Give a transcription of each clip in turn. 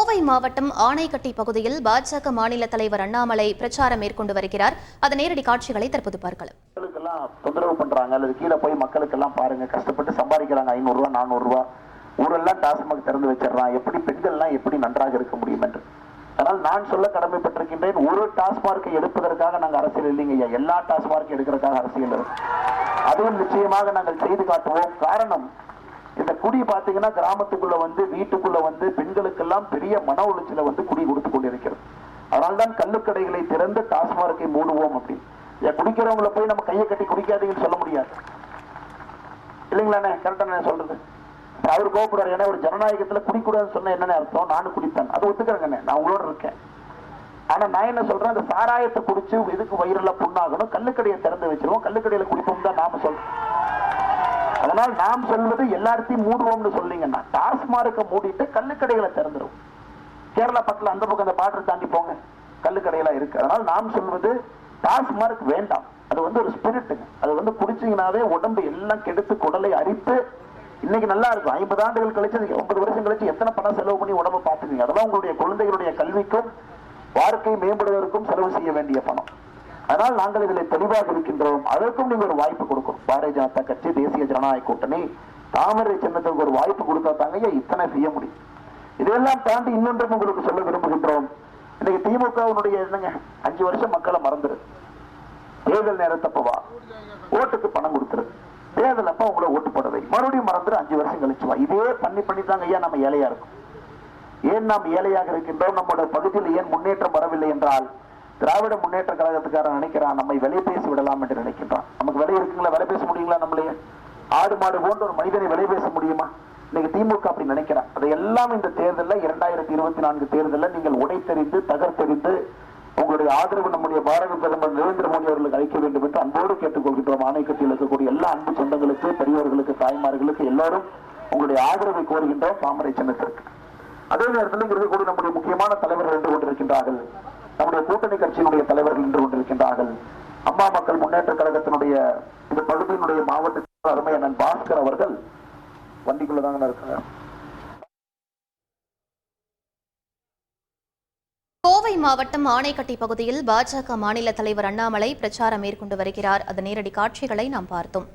கோவை மாவட்டம் ஆனைக்கட்டி பகுதியில் பாஜக மாநில தலைவர் அண்ணாமலை பிரச்சாரம் மேற்கொண்டு வருகிறார். அதன் நேரடி காட்சிகளை தற்போது பார்க்கலாம். தொந்தரவு பண்றாங்க அல்லது கீழே போய் மக்களுக்கு எல்லாம் பாருங்க, கஷ்டப்பட்டு சம்பாதிக்கிறாங்க 500 ரூபாய் 400 ரூபாய், ஊரெல்லாம் டாஸ்மாக் திறந்து வச்சிடறான், எப்படி பெண்கள் எல்லாம் எப்படி நன்றாக இருக்க முடியும் என்று. அதனால் நான் சொல்ல கடமைப்பட்டிருக்கின்றேன், ஒரு டாஸ்மார்க்கை எடுப்பதற்காக நாங்கள் அரசியல் இல்லைங்க ஐயா, எல்லா டாஸ்மார்க்கை எடுக்கிறதுக்காக அரசியல் இருக்கு. அதுவும் நிச்சயமாக நாங்கள் செய்து காட்டுவோம். காரணம், இந்த குடி பாத்தீங்கன்னா கிராமத்துக்குள்ள வந்து வீட்டுக்குள்ள வந்து பெண்களுக்கெல்லாம் பெரிய மன உளைச்சல வந்து குடி கொடுத்து கொண்டிருக்கிறது. அதனால்தான் கள்ளுக்கடைகளை திறந்து டாஸ்மார்க்கை மூடுவோம் அப்படின்னு. குடிக்கிறவங்களை போய் நம்ம கையை கட்டி குடிக்காதீங்கன்னு சொல்ல முடியாது இல்லைங்களாண்ணே? கரெக்டா சொல்றது. அவர் கோபப்படுறாரு, ஏன்னா ஒரு ஜனநாயகத்துல குடிக்கூடாதுன்னு சொன்ன என்னன்னு அர்த்தம், நானும் குடித்தேன், அது ஒத்துக்கிறேங்கண்ணே, நான் உங்களோட இருக்கேன். ஆனா நான் என்ன சொல்றேன், அந்த சாராயத்தை குடிச்சு இதுக்கு வயிறெல்லாம் புண்ணாகணும், கள்ளுக்கடையை திறந்து வச்சிருவோம், கள்ளுக்கடையில குடிப்போம் தான் நாம சொல்றோம். அதனால் நாம் சொல்வது எல்லாத்தையும் மூடுவோம்னு சொல்லிங்கன்னா டாஸ்மார்க்கை மூடிட்டு கள்ளுக்கடைகளை திறந்துடும். கேரளா பக்கத்துல அந்த பக்கம் அந்த பாட்டை தாண்டி போங்க, கள்ளுக்கடையெல்லாம் இருக்கு. அதனால் நாம் சொல்வது டாஸ்மார்க் வேண்டாம், அது வந்து ஒரு ஸ்பிரிட்டுங்க, அது வந்து குடிச்சீங்கன்னாவே உடம்பு எல்லாம் கெடுத்து குடலை அரித்து இன்னைக்கு நல்லா இருக்கும். 50 ஆண்டுகள் கழிச்சு 50 வருஷம் கழிச்சு எத்தனை பணம் செலவு பண்ணி உடம்பை பார்த்துக்கீங்க. அதெல்லாம் உங்களுடைய குழந்தைகளுடைய கல்விக்கும் வாழ்க்கை மேம்படுவதற்கும் செலவு செய்ய வேண்டிய பணம். அதனால் நாங்கள் இதில் தெளிவாக இருக்கின்றோம். அதற்கும் நீங்க ஒரு வாய்ப்பு கொடுக்கணும். பாரதிய ஜனதா கட்சி, தேசிய ஜனநாயக கூட்டணி, தாமரை சின்னத்துக்கு ஒரு வாய்ப்பு கொடுத்தா தாங்க இத்தனை செய்ய முடியும். இதெல்லாம் தாண்டி இன்னொன்றும் உங்களுக்கு சொல்ல விரும்புகின்றோம். இன்னைக்கு திமுகவுடைய என்னங்க 5 வருஷம் மக்களை மறந்துரு, தேர்தல் நேரத்தப்பவா ஓட்டுக்கு பணம் கொடுத்துரு, தேர்தல் அப்ப உங்களை ஓட்டு போடவை, மறுபடியும் மறந்துரு, 5 வருஷம் கழிச்சுவா. இதே பண்ணி தாங்க ஐயா நம்ம ஏழையா இருக்கும். ஏன் நாம் ஏழையாக இருக்கின்றோம்? நம்மளோட பகுதியில் ஏன் முன்னேற்றம் வரவில்லை என்றால், திராவிட முன்னேற்ற கழகத்துக்காரன் நினைக்கிறான் நம்மை விலை பேசி விடலாம் என்று நினைக்கின்றான். நமக்கு விலை இருக்குங்களா? விலை பேச முடியுங்களா? நம்மளையே ஆடு மாடு போன்ற ஒரு மனிதனை விலை பேச முடியுமா? இன்னைக்கு திமுக அப்படி நினைக்கிறான். அதையெல்லாம் இந்த தேர்தலில் 2024 தேர்தலில் நீங்கள் உடைத்தெறிந்து தகர்த்தெறிந்து உங்களுடைய ஆதரவு நம்முடைய பாரத பிரதமர் நரேந்திர மோடி அவர்களுக்கு அளிக்க வேண்டும் என்று அன்போடு கேட்டுக்கொள்கின்றோம். ஆணைக்கட்டியில் இருக்கக்கூடிய எல்லா அன்பு சொந்தங்களுக்கு, பெரியவர்களுக்கு, தாய்மார்களுக்கு எல்லாரும் உங்களுடைய ஆதரவை கோருகின்றோம் தாமரை சின்னத்திற்கு. அதே நேரத்தில் இங்க இருக்கக்கூடிய நம்முடைய முக்கியமான தலைவர்கள் நின்று கொண்டிருக்கின்றார்கள், நம்முடைய கூட்டணி கட்சியினுடைய தலைவர்கள் நின்று கொண்டிருக்கின்றார்கள். அம்மா மக்கள் முன்னேற்ற கழகத்தினுடைய இந்த பகுதியினுடைய மாவட்ட அருமை அண்ணன் பாஸ்கர் அவர்கள் வண்டிக்குள்ளதாங்க இருக்காங்க. கோவை மாவட்டம் ஆனைக்கட்டி பகுதியில் பாஜக மாநில தலைவர் அண்ணாமலை பிரச்சாரம் மேற்கொண்டு வருகிறார். அதன் நேரடி காட்சிகளை நாம் பார்த்தோம்.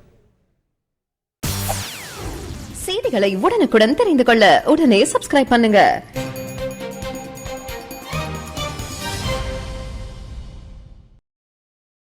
செய்திகளை உடனுக்குடன் தெரிந்து கொள்ள உடனே சப்ஸ்கிரைப் பண்ணுங்க.